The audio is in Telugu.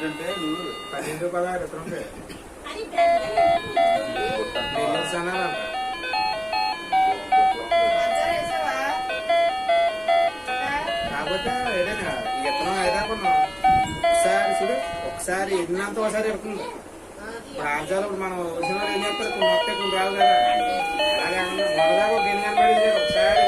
ఏంటంటే నువ్వు 15-16 ఎక్కడ ఉంటాయి కాకపోతే ఏదైనా ఈ ఇత్తనం అయిదాకున్నాం ఒకసారి చూడు ఒకసారి ఎన్నంత ఒకసారి ఎడుతుంది ఇప్పుడు ఆచారం ఇప్పుడు మనం వచ్చిన ఏం చేస్తారు కొన్ని వస్తే కొన్ని రావు కదా అలాగే మొదలాగా ఒక ఎన్ని కనబడింది ఒకసారి